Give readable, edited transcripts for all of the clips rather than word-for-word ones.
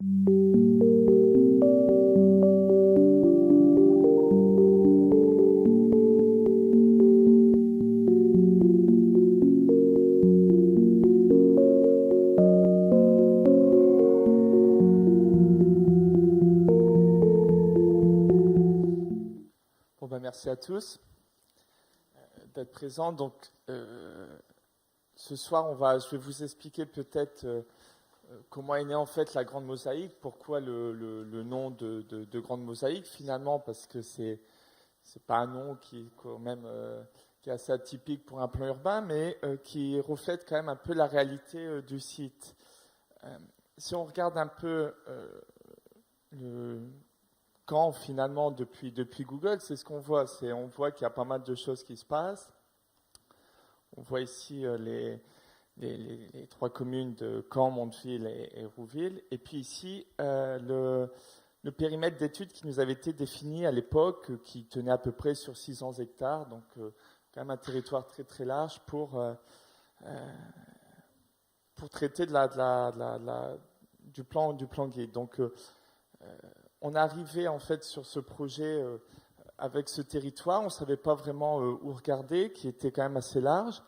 Merci à tous d'être présents. Donc, ce soir, je vais vous expliquer peut-être comment est née en fait la Grande Mosaïque, pourquoi le nom de Grande Mosaïque finalement, parce que c'est pas un nom qui est quand même qui est assez atypique pour un plan urbain, mais qui reflète quand même un peu la réalité du site. Si on regarde un peu quand finalement depuis Google, c'est ce qu'on voit. On voit qu'il y a pas mal de choses qui se passent. On voit ici les trois communes de Caen, Mondeville et Rouville. Et puis ici, le périmètre d'études qui nous avait été défini à l'époque, qui tenait à peu près sur 600 hectares, donc quand même un territoire très très large pour traiter du plan guide. Donc on est arrivé en fait sur ce projet avec ce territoire, on ne savait pas vraiment où regarder, qui était quand même assez large.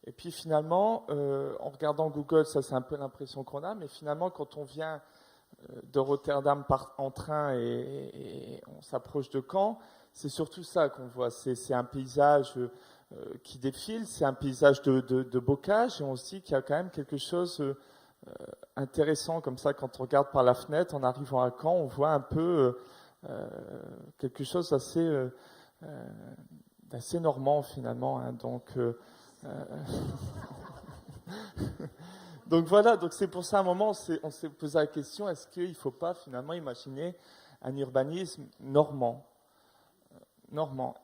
Et puis finalement, en regardant Google, ça c'est un peu l'impression qu'on a, mais finalement quand on vient de Rotterdam en train et on s'approche de Caen, c'est surtout ça qu'on voit. C'est un paysage qui défile, c'est un paysage de bocage, et on se dit qu'il y a quand même quelque chose intéressant comme ça. Quand on regarde par la fenêtre en arrivant à Caen, on voit un peu quelque chose d'assez normand finalement, hein. Donc voilà, donc c'est pour ça à un moment on s'est posé la question, est-ce qu'il ne faut pas finalement imaginer un urbanisme normand.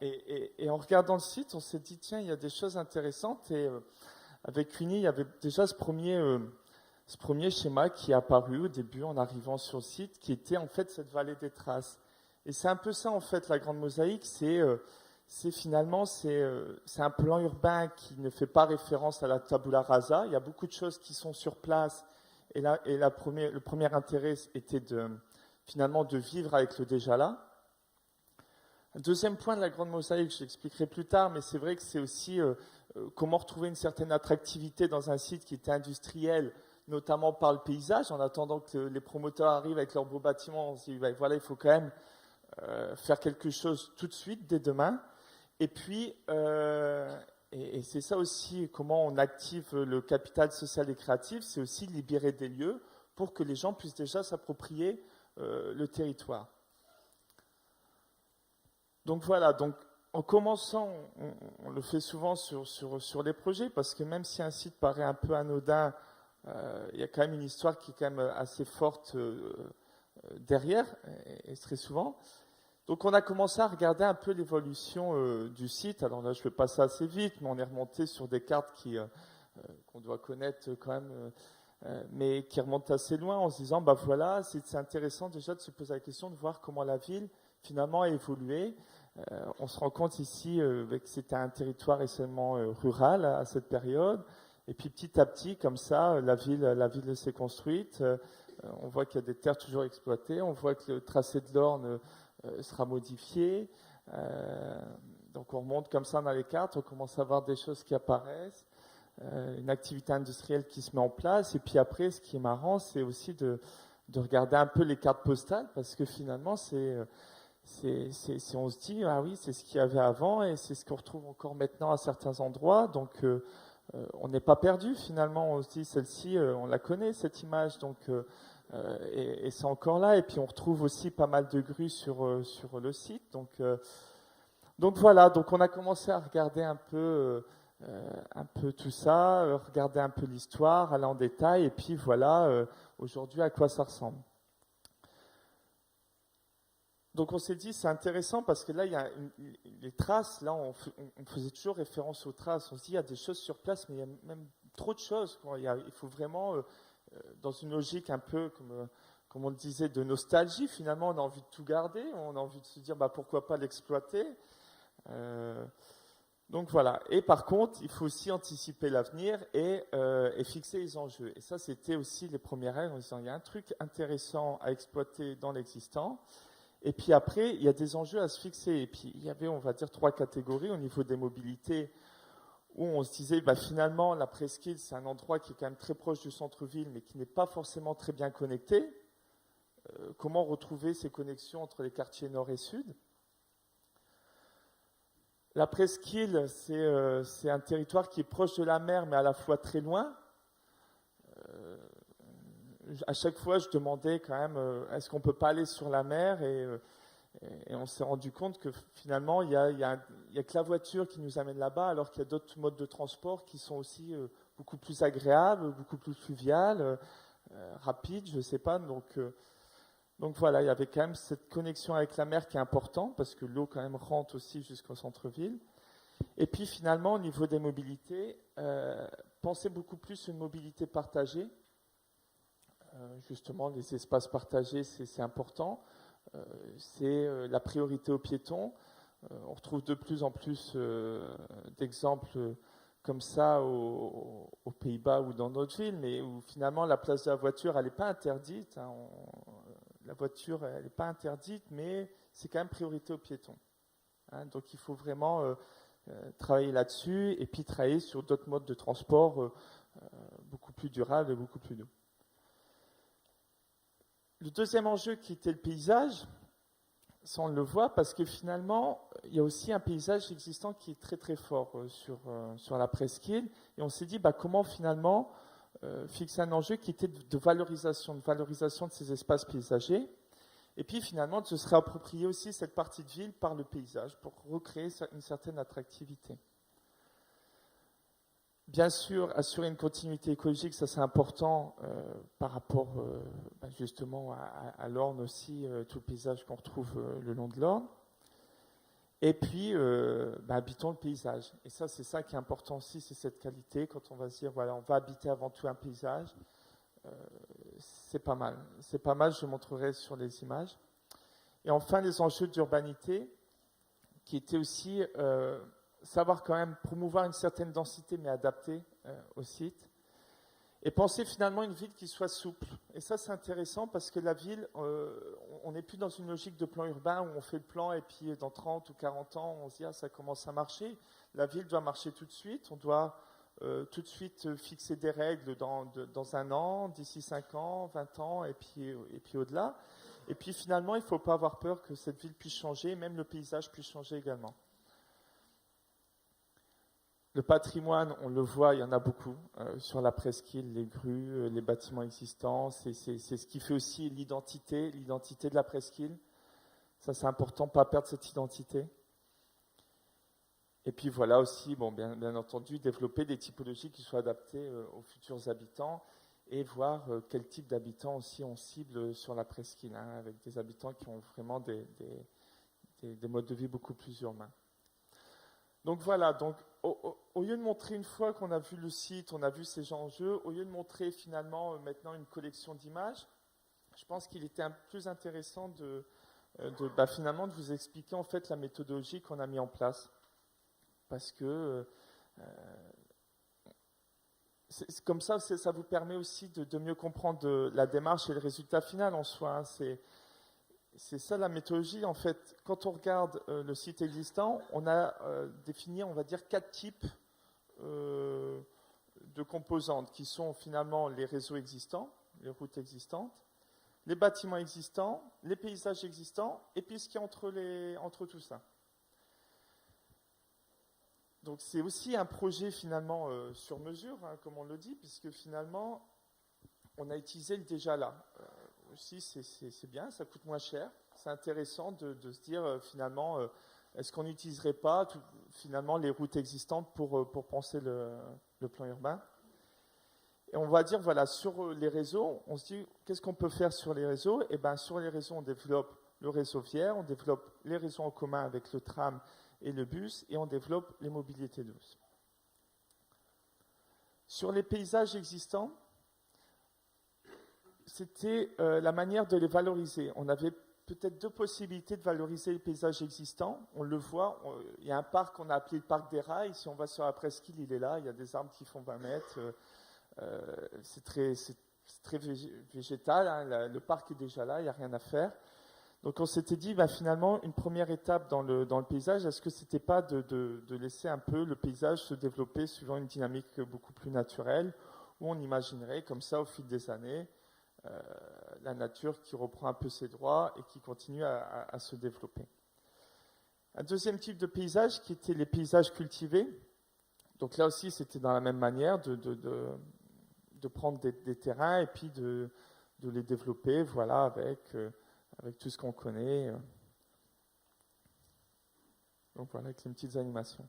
Et en regardant le site, on s'est dit tiens, il y a des choses intéressantes, et avec Cuny, il y avait déjà ce premier schéma qui est apparu au début en arrivant sur le site, qui était en fait cette vallée des traces. Et c'est un peu ça en fait la Grande Mosaïque, c'est un plan urbain qui ne fait pas référence à la tabula rasa. Il y a beaucoup de choses qui sont sur place, et le premier intérêt était finalement de vivre avec le déjà là. Un deuxième point de la Grande Mosaïque, je l'expliquerai plus tard, mais c'est vrai que c'est aussi comment retrouver une certaine attractivité dans un site qui était industriel, notamment par le paysage. En attendant que les promoteurs arrivent avec leurs beaux bâtiments, on se dit voilà, il faut quand même faire quelque chose tout de suite, dès demain. Et puis, et c'est ça aussi, comment on active le capital social et créatif, c'est aussi libérer des lieux pour que les gens puissent déjà s'approprier le territoire. Donc voilà, donc en commençant, on le fait souvent sur les projets, parce que même si un site paraît un peu anodin, il y a quand même une histoire qui est quand même assez forte derrière, et très souvent. Donc on a commencé à regarder un peu l'évolution du site. Alors là, je vais passer assez vite, mais on est remonté sur des cartes qu'on doit connaître quand même, mais qui remontent assez loin, en se disant, bah voilà, c'est intéressant déjà de se poser la question de voir comment la ville finalement a évolué. On se rend compte ici que c'était un territoire essentiellement rural à cette période, et puis petit à petit, comme ça, la ville s'est construite. On voit qu'il y a des terres toujours exploitées, on voit que le tracé de l'Orne sera modifié. Donc on remonte comme ça dans les cartes, on commence à voir des choses qui apparaissent, une activité industrielle qui se met en place. Et puis après, ce qui est marrant, c'est aussi de regarder un peu les cartes postales, parce que finalement, on se dit, ah oui, c'est ce qu'il y avait avant, et c'est ce qu'on retrouve encore maintenant à certains endroits. Donc on n'est pas perdu finalement. On se dit, celle-ci, on la connaît, cette image, donc et c'est encore là. Et puis on retrouve aussi pas mal de grues sur le site. Donc voilà, donc on a commencé à regarder un peu tout ça, regarder un peu l'histoire, aller en détail, et puis voilà aujourd'hui à quoi ça ressemble. Donc on s'est dit c'est intéressant parce que là il y a les traces, là on faisait toujours référence aux traces, on se dit il y a des choses sur place, mais il y a même trop de choses. Il faut vraiment, dans une logique un peu comme on le disait, de nostalgie, finalement on a envie de tout garder, on a envie de se dire bah, pourquoi pas l'exploiter. Donc voilà. Et par contre, il faut aussi anticiper l'avenir et fixer les enjeux. Et ça, c'était aussi les premières règles en disant il y a un truc intéressant à exploiter dans l'existant. Et puis après, il y a des enjeux à se fixer. Et puis il y avait, on va dire, 3 catégories au niveau des mobilités où on se disait bah, finalement, la presqu'île, c'est un endroit qui est quand même très proche du centre-ville, mais qui n'est pas forcément très bien connecté. Comment retrouver ces connexions entre les quartiers nord et sud? La presqu'île, c'est un territoire qui est proche de la mer, mais à la fois très loin. À chaque fois, je demandais quand même, est-ce qu'on ne peut pas aller sur la mer et on s'est rendu compte que finalement, il y a que la voiture qui nous amène là-bas, alors qu'il y a d'autres modes de transport qui sont aussi beaucoup plus agréables, beaucoup plus fluviales, rapides, je ne sais pas. Donc voilà, il y avait quand même cette connexion avec la mer qui est importante, parce que l'eau quand même rentre aussi jusqu'au centre-ville. Et puis finalement, au niveau des mobilités, penser beaucoup plus une mobilité partagée. Justement, les espaces partagés, c'est important. C'est la priorité aux piétons. On retrouve de plus en plus d'exemples comme ça aux Pays-Bas ou dans d'autres villes, mais où finalement la place de la voiture, elle n'est pas interdite. Hein. La voiture, elle n'est pas interdite, mais c'est quand même priorité aux piétons. Hein. Donc il faut vraiment travailler là-dessus et puis travailler sur d'autres modes de transport beaucoup plus durables et beaucoup plus doux. Le deuxième enjeu qui était le paysage, ça on le voit parce que finalement, il y a aussi un paysage existant qui est très très fort sur la presqu'île. Et on s'est dit comment finalement fixer un enjeu qui était de valorisation de ces espaces paysagers. Et puis finalement, de se réapproprier aussi cette partie de ville par le paysage pour recréer une certaine attractivité. Bien sûr, assurer une continuité écologique, ça c'est important par rapport justement à l'Orne aussi, tout le paysage qu'on retrouve le long de l'Orne. Et puis, habitons le paysage. Et ça, c'est ça qui est important aussi, c'est cette qualité. Quand on va se dire, voilà, on va habiter avant tout un paysage, c'est pas mal. C'est pas mal, je montrerai sur les images. Et enfin, les enjeux d'urbanité, qui étaient aussi savoir quand même promouvoir une certaine densité, mais adaptée au site. Et penser finalement une ville qui soit souple. Et ça, c'est intéressant parce que la ville, on n'est plus dans une logique de plan urbain où on fait le plan et puis dans 30 ou 40 ans, on se dit, ça commence à marcher. La ville doit marcher tout de suite. On doit tout de suite fixer des règles dans un an, d'ici 5 ans, 20 ans et puis au-delà. Et puis finalement, il ne faut pas avoir peur que cette ville puisse changer, même le paysage puisse changer également. Le patrimoine, on le voit, il y en a beaucoup sur la presqu'île, les grues, les bâtiments existants. C'est ce qui fait aussi l'identité de la presqu'île. Ça, c'est important, pas perdre cette identité. Et puis voilà aussi, bien entendu, développer des typologies qui soient adaptées aux futurs habitants et voir quel type d'habitants aussi on cible sur la presqu'île, hein, avec des habitants qui ont vraiment des modes de vie beaucoup plus urbains. Donc voilà, au lieu de montrer une fois qu'on a vu le site, on a vu ces enjeux, au lieu de montrer finalement maintenant une collection d'images, je pense qu'il était plus intéressant finalement de vous expliquer en fait la méthodologie qu'on a mis en place. Parce que comme ça vous permet aussi de mieux comprendre la démarche et le résultat final en soi. Hein. C'est ça la méthodologie. En fait, quand on regarde le site existant, on a défini, on va dire, 4 types de composantes qui sont finalement les réseaux existants, les routes existantes, les bâtiments existants, les paysages existants, et puis ce qui est entre tout ça. Donc c'est aussi un projet finalement sur mesure, hein, comme on le dit, puisque finalement, on a utilisé le déjà là. Aussi, c'est bien, ça coûte moins cher. C'est intéressant de se dire finalement, est-ce qu'on n'utiliserait pas finalement les routes existantes pour penser le plan urbain? Et on va dire, voilà, sur les réseaux, on se dit, qu'est-ce qu'on peut faire sur les réseaux? Et bien, sur les réseaux, on développe le réseau viaire, on développe les réseaux en commun avec le tram et le bus, et on développe les mobilités douces. Sur les paysages existants, c'était la manière de les valoriser. On avait peut-être deux possibilités de valoriser les paysages existants. On le voit, il y a un parc qu'on a appelé le parc des Rails. Si on va sur la presqu'île, il est là. Il y a des arbres qui font 20 mètres. C'est très végétal. Hein. Le parc est déjà là, il n'y a rien à faire. Donc on s'était dit, finalement, une première étape dans le paysage, est-ce que ce n'était pas de laisser un peu le paysage se développer suivant une dynamique beaucoup plus naturelle, où on imaginerait comme ça au fil des années la nature qui reprend un peu ses droits et qui continue à se développer. Un deuxième type de paysage qui était les paysages cultivés. Donc là aussi, c'était dans la même manière de prendre des terrains et puis de les développer, voilà, avec tout ce qu'on connaît. Donc voilà, avec les petites animations.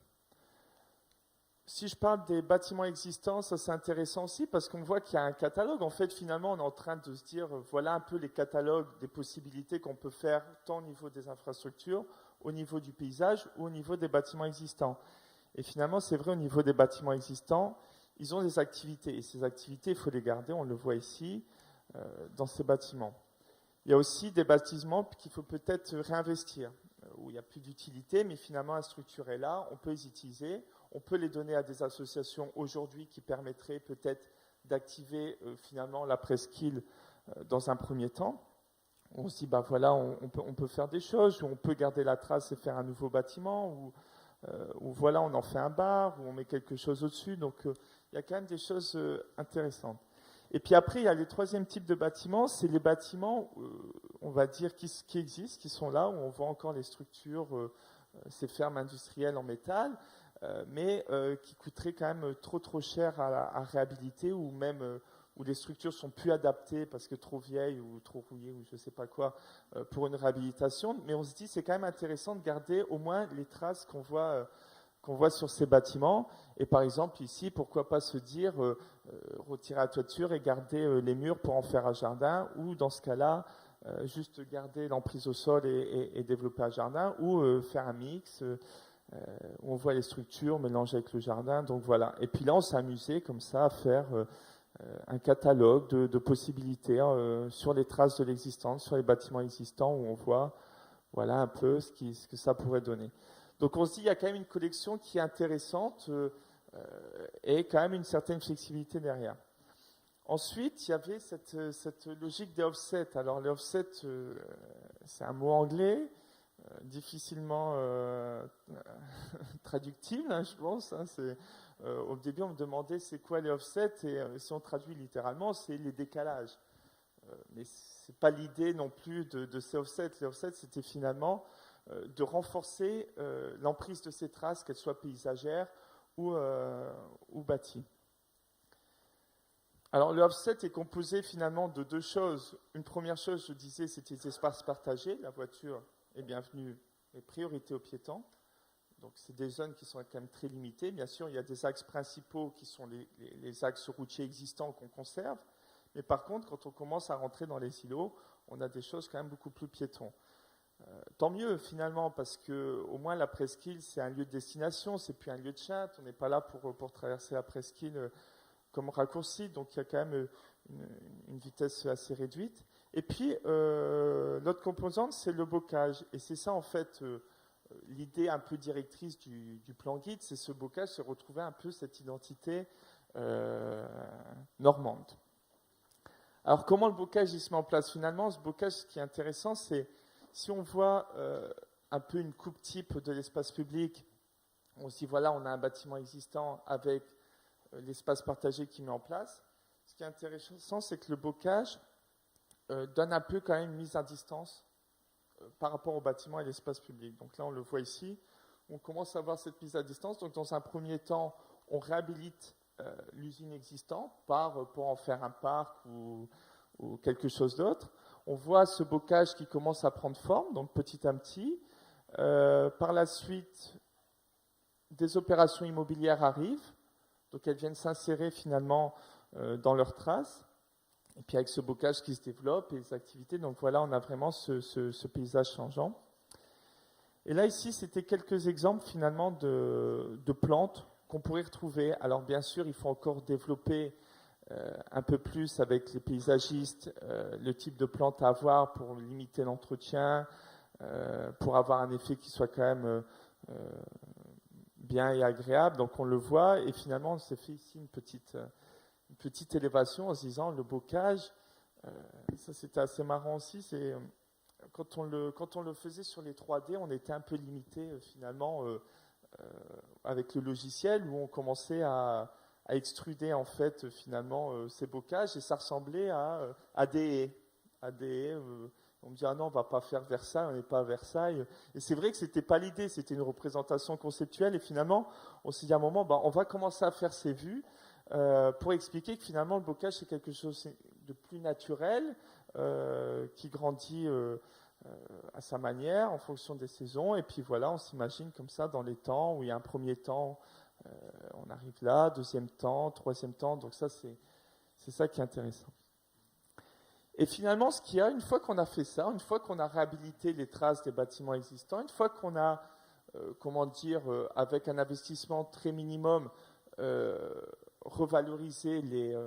Si je parle des bâtiments existants, ça c'est intéressant aussi parce qu'on voit qu'il y a un catalogue. En fait, finalement, on est en train de se dire, voilà un peu les catalogues des possibilités qu'on peut faire tant au niveau des infrastructures, au niveau du paysage ou au niveau des bâtiments existants. Et finalement, c'est vrai, au niveau des bâtiments existants, ils ont des activités. Et ces activités, il faut les garder, on le voit ici, dans ces bâtiments. Il y a aussi des bâtiments qu'il faut peut-être réinvestir, où il n'y a plus d'utilité, mais finalement, la structure est là, on peut les utiliser. On peut les donner à des associations aujourd'hui qui permettraient peut-être d'activer finalement la presqu'île dans un premier temps. On se dit, voilà, on peut faire des choses, ou on peut garder la trace et faire un nouveau bâtiment, ou voilà, on en fait un bar, ou on met quelque chose au-dessus. Donc, il y a quand même des choses intéressantes. Et puis après, il y a le troisième type de bâtiments, c'est les bâtiments, on va dire, qui existent, qui sont là, où on voit encore les structures, ces fermes industrielles en métal, mais qui coûteraient quand même trop cher à réhabiliter, ou même où les structures sont plus adaptées parce que trop vieilles ou trop rouillées ou je ne sais pas quoi pour une réhabilitation. Mais on se dit c'est quand même intéressant de garder au moins les traces qu'on voit sur ces bâtiments. Et par exemple ici, pourquoi pas se dire retirer la toiture et garder les murs pour en faire un jardin, ou dans ce cas-là juste garder l'emprise au sol et développer un jardin, ou faire un mix. Où on voit les structures mélangées avec le jardin, donc voilà. Et puis là, on s'est amusé comme ça à faire un catalogue de possibilités sur les traces de l'existence, sur les bâtiments existants, où on voit voilà un peu ce que ça pourrait donner. Donc on se dit il y a quand même une collection qui est intéressante et quand même une certaine flexibilité derrière. Ensuite, il y avait cette logique des offsets. Alors les offsets, c'est un mot anglais, difficilement traductible, hein, je pense. Hein, au début, on me demandait c'est quoi les offsets, et si on traduit littéralement, c'est les décalages. Mais ce n'est pas l'idée non plus de ces offsets. Les offsets, c'était finalement de renforcer l'emprise de ces traces, qu'elles soient paysagères ou bâties. Alors, le offset est composé finalement de deux choses. Une première chose, je disais, c'était les espaces partagés. La voiture est bienvenue et priorité aux piétons. Donc, c'est des zones qui sont quand même très limitées. Bien sûr, il y a des axes principaux qui sont les axes routiers existants qu'on conserve. Mais par contre, quand on commence à rentrer dans les îlots, on a des choses quand même beaucoup plus piétons. Tant mieux finalement, parce que au moins la presqu'île, c'est un lieu de destination, c'est plus un lieu de chatte. On n'est pas là pour traverser la presqu'île comme raccourci, donc il y a quand même une vitesse assez réduite. Et puis, l'autre composante, c'est le bocage. Et c'est ça, en fait, l'idée un peu directrice du plan guide, c'est ce bocage, c'est retrouver un peu cette identité normande. Alors, comment le bocage il se met en place? Finalement, ce bocage, ce qui est intéressant, c'est si on voit un peu une coupe type de l'espace public, on se dit, voilà, on a un bâtiment existant avec l'espace partagé qui met en place. Ce qui est intéressant, c'est que le bocage donne un peu quand même une mise à distance par rapport au bâtiment et l'espace public. Donc là, on le voit ici, on commence à voir cette mise à distance. Donc dans un premier temps, on réhabilite l'usine existante pour en faire un parc ou quelque chose d'autre. On voit ce bocage qui commence à prendre forme, donc petit à petit. Par la suite, des opérations immobilières arrivent. Donc elles viennent s'insérer finalement dans leurs traces. Et puis avec ce bocage qui se développe et les activités, donc voilà, on a vraiment ce paysage changeant. Et là ici, c'était quelques exemples finalement de plantes qu'on pourrait retrouver. Alors bien sûr, il faut encore développer un peu plus avec les paysagistes, le type de plante à avoir pour limiter l'entretien, pour avoir un effet qui soit quand même bien et agréable. Donc on le voit et finalement on s'est fait ici une petite élévation en se disant le bocage, ça c'était assez marrant aussi, c'est quand on le faisait sur les 3D, on était un peu limité finalement avec le logiciel où on commençait à extruder en fait finalement ces bocages et ça ressemblait à des haies. On me dit ah non on va pas faire Versailles, on n'est pas à Versailles. Et c'est vrai que c'était pas l'idée, c'était une représentation conceptuelle et finalement on s'est dit à un moment on va commencer à faire ces vues pour expliquer que finalement le bocage c'est quelque chose de plus naturel qui grandit à sa manière en fonction des saisons et puis voilà on s'imagine comme ça dans les temps où il y a un premier temps on arrive là, deuxième temps, troisième temps, donc ça c'est ça qui est intéressant. Et finalement, ce qu'il y a, une fois qu'on a fait ça, une fois qu'on a réhabilité les traces des bâtiments existants, une fois qu'on a, avec un investissement très minimum, revalorisé les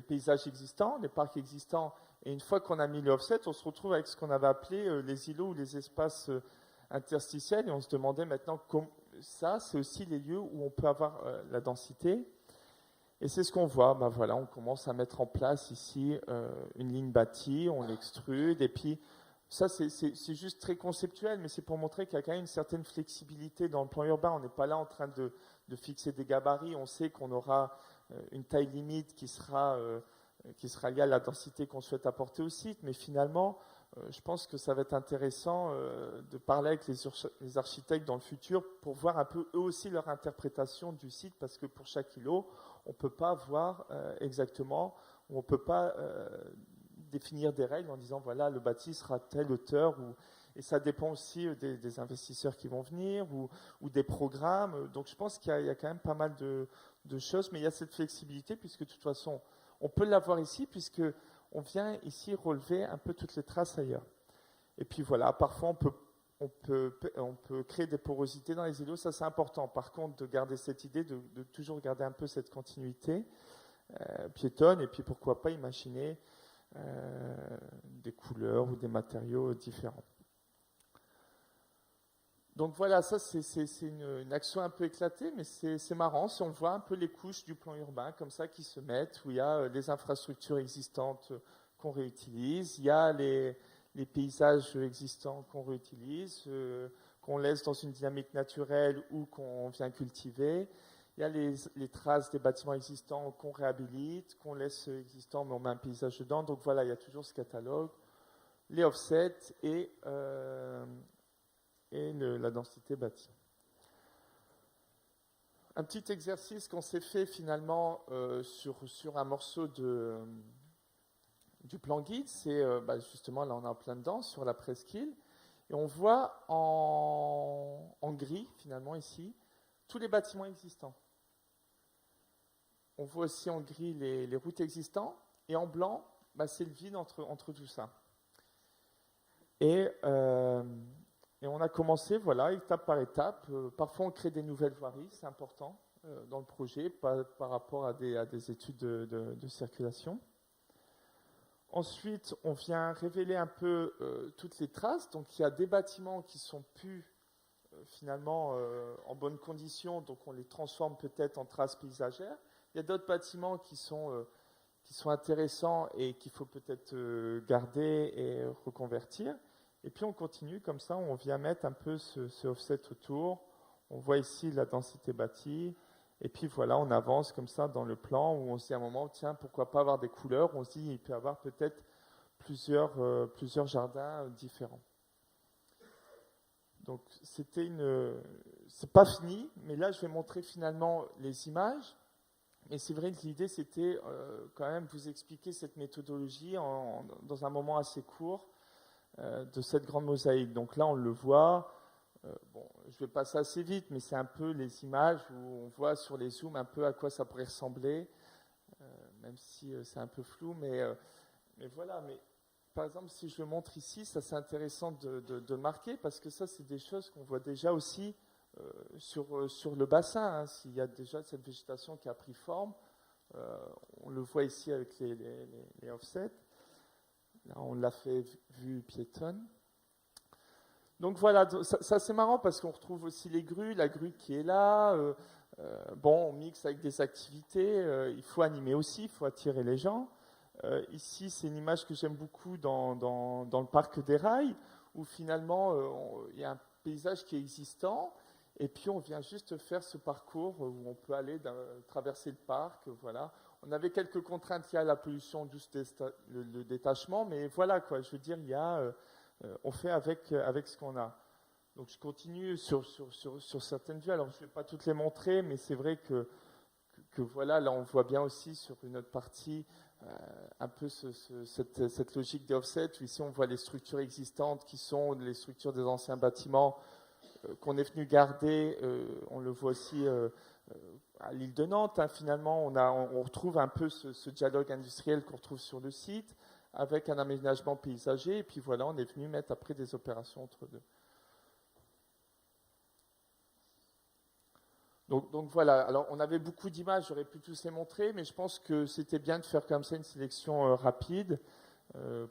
paysages existants, les parcs existants, et une fois qu'on a mis le offset, on se retrouve avec ce qu'on avait appelé les îlots ou les espaces interstitiels, et on se demandait maintenant, ça, c'est aussi les lieux où on peut avoir la densité. Et c'est ce qu'on voit, voilà, on commence à mettre en place ici une ligne bâtie, on l'extrude, et puis ça c'est juste très conceptuel, mais c'est pour montrer qu'il y a quand même une certaine flexibilité dans le plan urbain. On n'est pas là en train de fixer des gabarits, on sait qu'on aura une taille limite qui sera liée à la densité qu'on souhaite apporter au site, mais finalement, je pense que ça va être intéressant de parler avec les architectes dans le futur pour voir un peu eux aussi leur interprétation du site, parce que pour chaque îlot, on ne peut pas voir exactement, ou on ne peut pas définir des règles en disant voilà, le bâti sera telle hauteur, et ça dépend aussi des investisseurs qui vont venir ou des programmes. Donc je pense qu'il y a quand même pas mal de choses, mais il y a cette flexibilité, puisque de toute façon, on peut l'avoir ici, puisque on vient ici relever un peu toutes les traces ailleurs. Et puis voilà, parfois on peut créer des porosités dans les îlots, ça c'est important. Par contre, de garder cette idée, de toujours garder un peu cette continuité piétonne, et puis pourquoi pas imaginer des couleurs ou des matériaux différents. Donc voilà, ça c'est une action un peu éclatée, mais c'est marrant si on voit un peu les couches du plan urbain comme ça qui se mettent, où il y a les infrastructures existantes qu'on réutilise, il y a les paysages existants qu'on réutilise, qu'on laisse dans une dynamique naturelle ou qu'on vient cultiver. Il y a les traces des bâtiments existants qu'on réhabilite, qu'on laisse existants, mais on met un paysage dedans. Donc voilà, il y a toujours ce catalogue, les offsets et la densité bâtie. Un petit exercice qu'on s'est fait finalement sur un morceau du plan guide, c'est justement, là on est en plein dedans, sur la presqu'île, et on voit en gris finalement ici, tous les bâtiments existants. On voit aussi en gris les routes existantes, et en blanc, c'est le vide entre tout ça. Et on a commencé, voilà, étape par étape. Parfois, on crée des nouvelles voiries, c'est important dans le projet, par rapport à des études de circulation. Ensuite, on vient révéler un peu toutes les traces. Donc, il y a des bâtiments qui sont plus finalement en bonne condition, donc on les transforme peut-être en traces paysagères. Il y a d'autres bâtiments qui sont intéressants et qu'il faut peut-être garder et reconvertir. Et puis on continue comme ça, on vient mettre un peu ce offset autour. On voit ici la densité bâtie. Et puis voilà, on avance comme ça dans le plan où on se dit à un moment, tiens, pourquoi pas avoir des couleurs? On se dit, il peut y avoir peut-être plusieurs jardins différents. Donc c'est pas fini, mais là je vais montrer finalement les images. Et c'est vrai que l'idée c'était quand même vous expliquer cette méthodologie dans un moment assez court de cette grande mosaïque. Donc là on le voit. Je vais passer assez vite, mais c'est un peu les images où on voit sur les zooms un peu à quoi ça pourrait ressembler, même si c'est un peu flou, mais voilà. Mais par exemple, si je le montre ici, ça c'est intéressant de marquer, parce que ça c'est des choses qu'on voit déjà aussi sur le bassin. S'il y a déjà cette végétation qui a pris forme, On le voit ici avec les offsets. Là, on l'a fait vue piétonne. Donc voilà, ça c'est marrant parce qu'on retrouve aussi les grues, la grue qui est là. Bon, on mixe avec des activités. Il faut animer aussi, il faut attirer les gens. Ici, c'est une image que j'aime beaucoup dans le parc des Rails, où finalement, il y a un paysage qui est existant, et puis on vient juste faire ce parcours où on peut aller traverser le parc. Voilà. On avait quelques contraintes liées à la pollution, juste le détachement, mais voilà, quoi. Je veux dire, on fait avec ce qu'on a. Donc je continue sur certaines vues. Alors je ne vais pas toutes les montrer, mais c'est vrai que voilà, là on voit bien aussi sur une autre partie un peu cette logique des offsets, où ici on voit les structures existantes qui sont les structures des anciens bâtiments qu'on est venu garder. On le voit aussi à l'île de Nantes. Hein, finalement, on retrouve un peu ce dialogue industriel qu'on retrouve sur le site, avec un aménagement paysager. Et puis voilà, on est venu mettre après des opérations entre deux. Donc voilà, alors on avait beaucoup d'images, j'aurais pu tous les montrer, mais je pense que c'était bien de faire comme ça une sélection rapide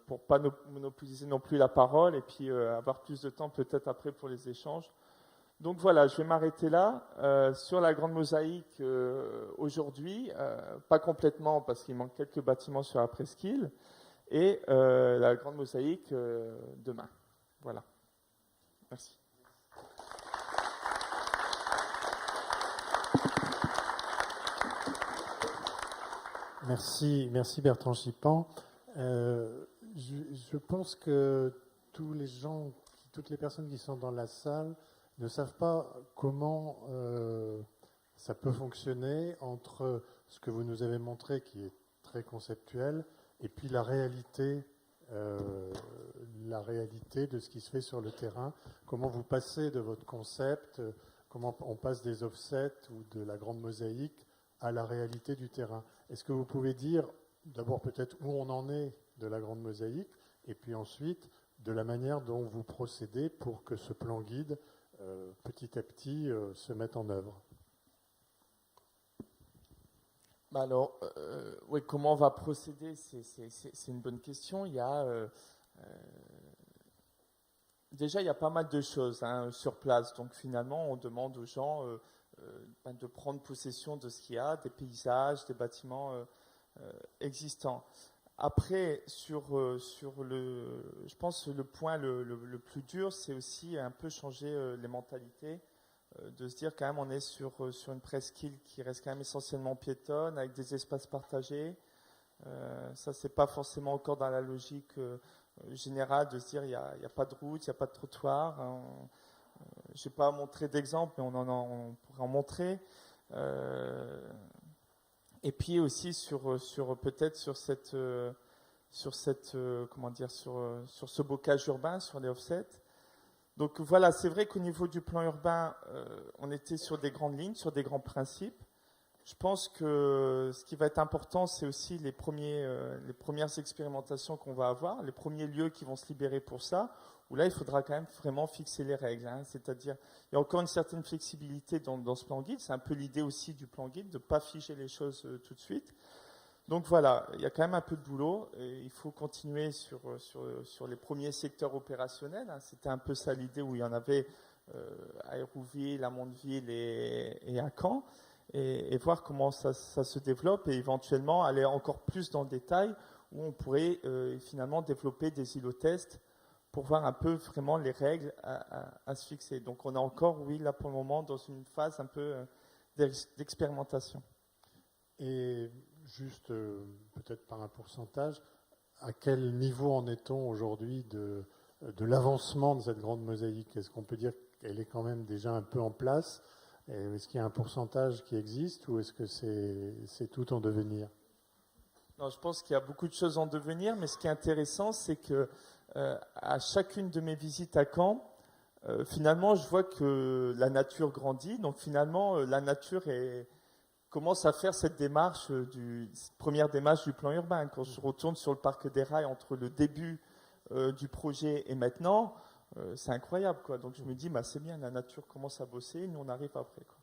pour ne pas monopoliser non plus la parole et puis avoir plus de temps peut-être après pour les échanges. Donc voilà, je vais m'arrêter là sur la grande mosaïque aujourd'hui, pas complètement parce qu'il manque quelques bâtiments sur la presqu'île, et la grande mosaïque demain. Voilà, merci. Merci Bertrand Chipan. Je pense que toutes les personnes qui sont dans la salle ne savent pas comment ça peut fonctionner entre ce que vous nous avez montré, qui est très conceptuel, et puis la réalité de ce qui se fait sur le terrain. Comment vous passez de votre concept, comment on passe des offsets ou de la grande mosaïque à la réalité du terrain. Est-ce que vous pouvez dire d'abord peut-être où on en est de la grande mosaïque et puis ensuite de la manière dont vous procédez pour que ce plan guide petit à petit se mette en œuvre? Alors, oui, comment on va procéder, c'est une bonne question. Déjà, il y a pas mal de choses sur place. Donc finalement, on demande aux gens de prendre possession de ce qu'il y a, des paysages, des bâtiments existants. Après, je pense le point le plus dur, c'est aussi un peu changer les mentalités, de se dire quand même on est sur une presqu'île qui reste quand même essentiellement piétonne, avec des espaces partagés. Ça, c'est pas forcément encore dans la logique générale de se dire il n'y a pas de route, il n'y a pas de trottoir. Je n'ai pas montré d'exemple, mais on pourrait en montrer. Et puis aussi peut-être sur ce bocage urbain, sur les offsets. Donc voilà, c'est vrai qu'au niveau du plan urbain, on était sur des grandes lignes, sur des grands principes. Je pense que ce qui va être important, c'est aussi les premières expérimentations qu'on va avoir, les premiers lieux qui vont se libérer pour ça, où là, il faudra quand même vraiment fixer les règles. C'est-à-dire, il y a encore une certaine flexibilité dans ce plan guide. C'est un peu l'idée aussi du plan guide, de ne pas figer les choses tout de suite. Donc voilà, il y a quand même un peu de boulot. Et il faut continuer sur les premiers secteurs opérationnels. C'était un peu ça l'idée où il y en avait à Hérouville, à Mondeville et à Caen. Et voir comment ça se développe et éventuellement aller encore plus dans le détail où on pourrait finalement développer des îlots tests pour voir un peu vraiment les règles à se fixer. Donc on est encore, oui, là pour le moment, dans une phase un peu d'expérimentation. Et juste, peut-être par un pourcentage, à quel niveau en est-on aujourd'hui de l'avancement de cette grande mosaïque? Est-ce qu'on peut dire qu'elle est quand même déjà un peu en place? Est-ce qu'il y a un pourcentage qui existe ou est-ce que c'est tout en devenir? Non, je pense qu'il y a beaucoup de choses en devenir, mais ce qui est intéressant, c'est que à chacune de mes visites à Caen, finalement, je vois que la nature grandit. Donc finalement, la nature commence à faire cette première démarche du plan urbain. Quand je retourne sur le parc des Rails entre le début du projet et maintenant, c'est incroyable, quoi. Donc je me dis, c'est bien, la nature commence à bosser, nous on arrive après, quoi.